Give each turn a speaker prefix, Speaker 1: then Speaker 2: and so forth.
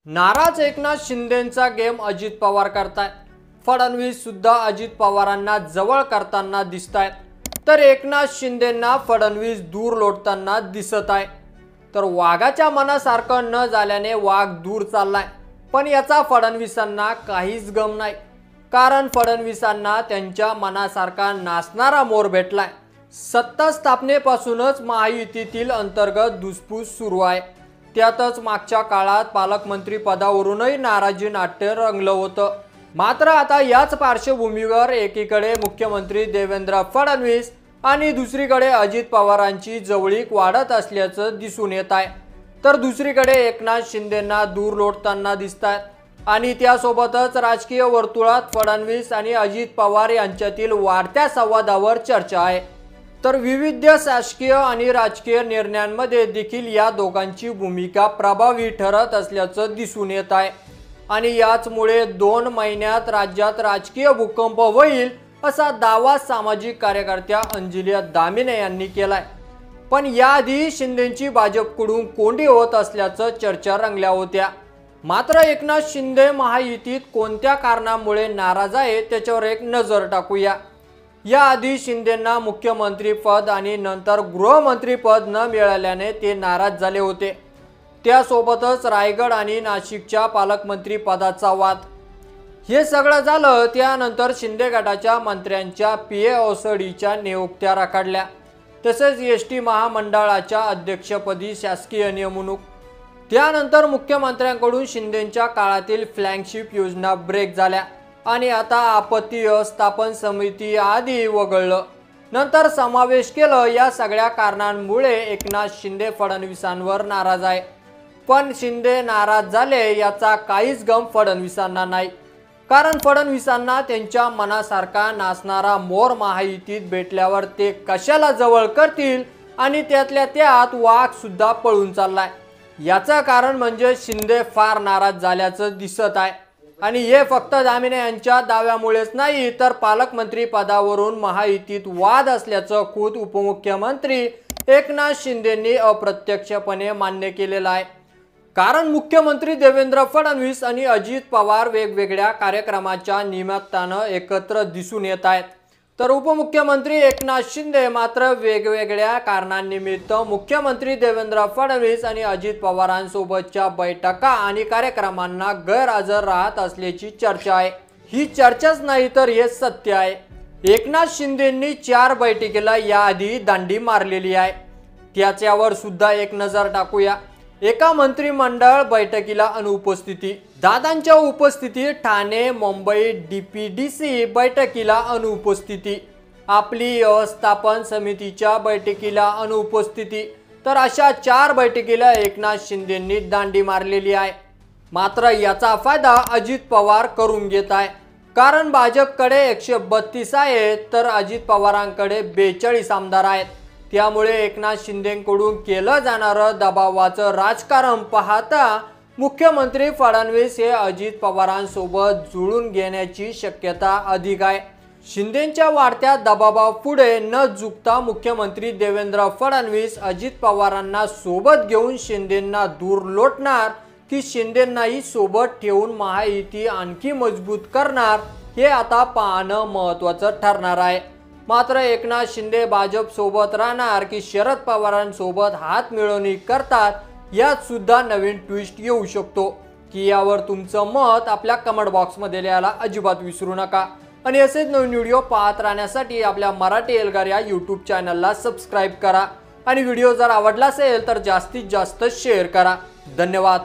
Speaker 1: नाराज एकनाथ शिंदेचा गेम अजित पवार करतायत। फडणवीस सुद्धा अजित पवारांना जवळ करताना दिसतायत, तर एकनाथ शिंदेंना फडणवीस दूर लोटताना दिसत आहे। तर वाघाच्या मनासारखं न झाल्याने वाघ दूर चाललाय, पण याचा फडणवीसांना काहीच गम नाही, कारण फडणवीसांना त्यांच्या मनासारखा नाचणारा मोर भेटलाय। सत्ता स्थापनेपासूनच महायुतीतील अंतर्गत धुसफूस सुरू आहे। त्यातच मागच्या काळात पालकमंत्री पदावरूनही नाराजी नाट्य रंगलं होतं। मात्र आता याच पार्श्वभूमीवर एकीकडे मुख्यमंत्री देवेंद्र फडणवीस आणि दुसरीकडे अजित पवारांची जवळीक वाढत असल्याचं दिसून येत आहे, तर दुसरीकडे एकनाथ शिंदेंना दूर लोटताना दिसतात आणि त्यासोबतच राजकीय वर्तुळात फडणवीस आणि अजित पवार यांच्यातील वाढत्या संवादावर चर्चा आहे। तर विविध शासकीय आणि राजकीय निर्णयांमध्ये देखील या दोघांची भूमिका प्रभावी ठरत असल्याचं दिसून येत आहे आणि याचमुळे 2 महिन्यात राज्यात राजकीय भूकंप होईल असा दावा सामाजिक कार्यकर्त्या अंजली दामिने यांनी केलाय। पण याआधी शिंदेंची भाजपकडून कोंडी होत असल्याचं चर्चा रंगल्या होत्या। मात्र एकनाथ शिंदे महायुतीत कोणत्या कारणामुळे नाराज आहे त्याच्यावर एक नजर टाकूया। याआधी शिंदेंना मुख्यमंत्री पद आणि नंतर गृहमंत्री पद न मिळाल्याने ते नाराज झाले होते। त्यासोबतच रायगड आणि नाशिकच्या पालकमंत्री पदाचा वाद, हे सगळं झालं त्यानंतर शिंदे गटाच्या मंत्र्यांच्या PA नियुक्त्या रखडल्या, तसेच एसटी महामंडळाच्या अध्यक्षपदी शासकीय नेमणूक। त्यानंतर मुख्यमंत्र्यांकडून शिंदेंच्या काळातील फ्लॅगशिप योजना ब्रेक झाल्या आणि आता आपत्ती व्यवस्थापन समिती आधी वगळलं, नंतर समावेश केलं। या सगळ्या कारणांमुळे एकनाथ शिंदे फडणवीसांवर नाराज आहे। पण शिंदे नाराज झाले याचा काहीच गम फडणवीसांना नाही, कारण फडणवीसांना त्यांच्या मनासारखा नाचणारा मोर महायुतीत भेटल्यावर ते कशाला जवळ करतील आणि त्यातल्या त्यात वाघ सुद्धा पळून चाललाय। याचं कारण म्हणजे शिंदे फार नाराज झाल्याचं दिसत आहे आणि हे फक्त दामिने यांच्या दाव्यामुळेच नाही, तर पालकमंत्री पदावरून महायुतीत वाद असल्याचं खुद उपमुख्यमंत्री एकनाथ शिंदेंनी अप्रत्यक्षपणे मान्य केलेलं आहे। कारण मुख्यमंत्री देवेंद्र फडणवीस आणि अजित पवार वेगवेगळ्या कार्यक्रमाच्या निमित्तानं एकत्र दिसून येत आहेत, तर उपमुख्यमंत्री एकनाथ शिंदे मात्र वेगवेगळ्या कारणांनिमित्त मुख्यमंत्री देवेंद्र फडणवीस आणि अजित पवारांसोबतच्या बैठका आणि कार्यक्रमांना गैरहजर राहत असल्याची चर्चा आहे। ही चर्चाच नाही तर हे सत्य आहे। एकनाथ शिंदेंनी 4 बैठकीला याआधी दांडी मारलेली आहे, त्याच्यावर सुद्धा एक नजर टाकूया। एका मंत्रिमंडळ बैठकीला अनुपस्थिती, दादांच्या उपस्थितीत ठाणे मुंबई DPDC बैठकीला अनुपस्थिती, आपली व्यवस्थापन समितीच्या बैठकीला अनुपस्थिती, तर अशा 4 बैठकीला एकनाथ शिंदेंनी दांडी मारलेली आहे। मात्र याचा फायदा अजित पवार करून घेत आहे, कारण भाजपकडे 132 आहेत तर अजित पवारांकडे 42 आमदार आहेत। त्यामुळे एकनाथ शिंदेंकडून केलं जाणारं दबावाचं राजकारण पाहता मुख्यमंत्री फडणवीस हे अजित पवारांसोबत जुळून घेण्याची शक्यता अधिक आहे। शिंदेंच्या वाढत्या दबावापुढे न झुकता मुख्यमंत्री देवेंद्र फडणवीस अजित पवारांना सोबत घेऊन शिंदेंना दूर लोटणार की शिंदेंनाही सोबत ठेवून महायुती आणखी मजबूत करणार, हे आता पाहणं महत्त्वाचं ठरणार आहे। मात्र एकनाथ शिंदे भाजप सोबत राहणार की शरद पवारांसोबत हात मिळवणी करतात, यात सुद्धा नवीन ट्विस्ट येऊ शकतो की यावर तुमचं मत आपल्या कमेंट बॉक्समध्ये लिहायला अजिबात विसरू नका आणि असेच नवीन व्हिडिओ पाहत राहण्यासाठी आपल्या मराठी एल्गार या YouTube चॅनलला सबस्क्राईब करा आणि व्हिडिओ जर आवडला असेल तर जास्तीत जास्त शेअर करा। धन्यवाद।